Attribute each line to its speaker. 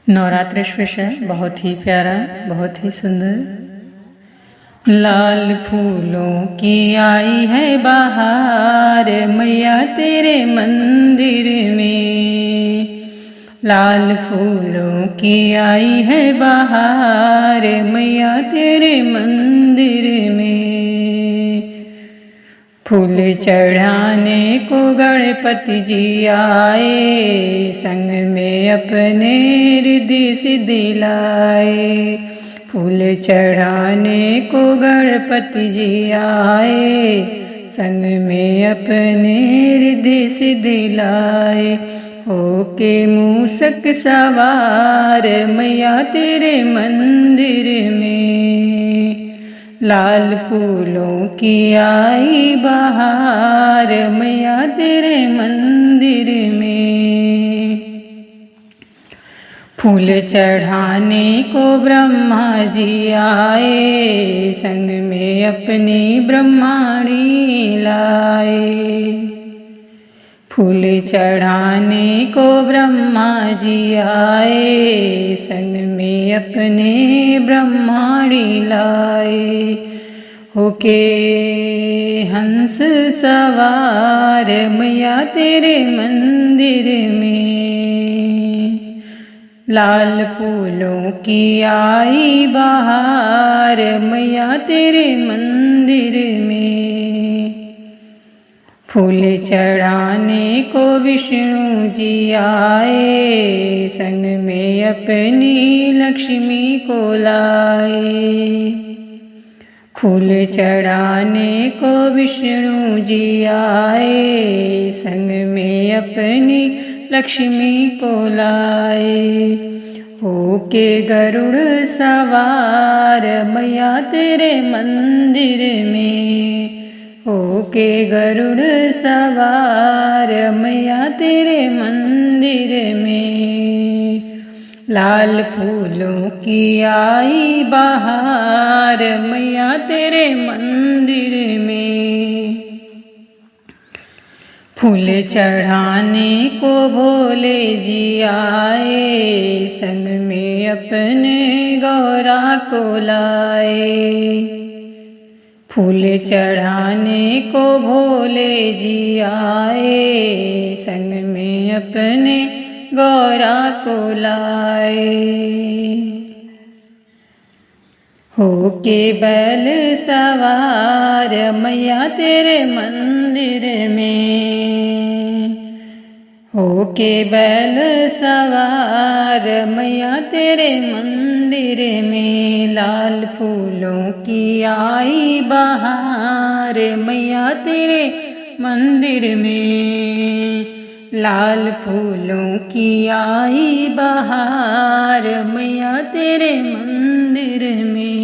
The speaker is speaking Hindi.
Speaker 1: नवरात्र स्पेशल बहुत ही प्यारा, बहुत ही सुंदर। लाल फूलों की आई है बहार मैया तेरे मंदिर में। लाल फूलों की आई है बहार मैया तेरे मंदिर में। फूल चढ़ाने को गणपति जी आए, संग में अपने रिद्धि सिद्धि लाए। फूल चढ़ाने को गणपति जी आए, संग में अपने रिद्धि सिद्धि लाए। होके मूसक सवार मैया तेरे मंदिर में। लाल फूलों की आई बहार मैया तेरे मंदिर में। फूल चढ़ाने को ब्रह्मा जी आए, संग में अपनी ब्रह्माणी लाए। फूल चढ़ाने को ब्रह्मा जी आए, संग में अपने ब्रह्माणी लाए। होके हंस सवार मैया तेरे मंदिर में। लाल फूलों की आई बहार मैया तेरे मंदिर में। फूल चढ़ाने को विष्णु जी आए, संग में अपनी लक्ष्मी को लाए। फूल चढ़ाने को विष्णु जी आए, संग में अपनी लक्ष्मी को लाए। होके गरुड़ सवार मैया तेरे मंदिर में। होके गरुड़ सवार मैया तेरे मंदिर में। लाल फूलों की आई बहार मैया तेरे मंदिर में। फूल चढ़ाने को भोले जी आए, संग में अपने गौरा को लाए। फूल चढ़ाने को भोले जी आए, संग में अपने गौरा को लाए। होके बैल सवार मैया तेरे मंदिर में। होके बैल सवार मैया तेरे मंदिर में। लाल फूलों की आई बहार मैया तेरे मंदिर में। लाल फूलों की आई बहार मैया तेरे मंदिर में।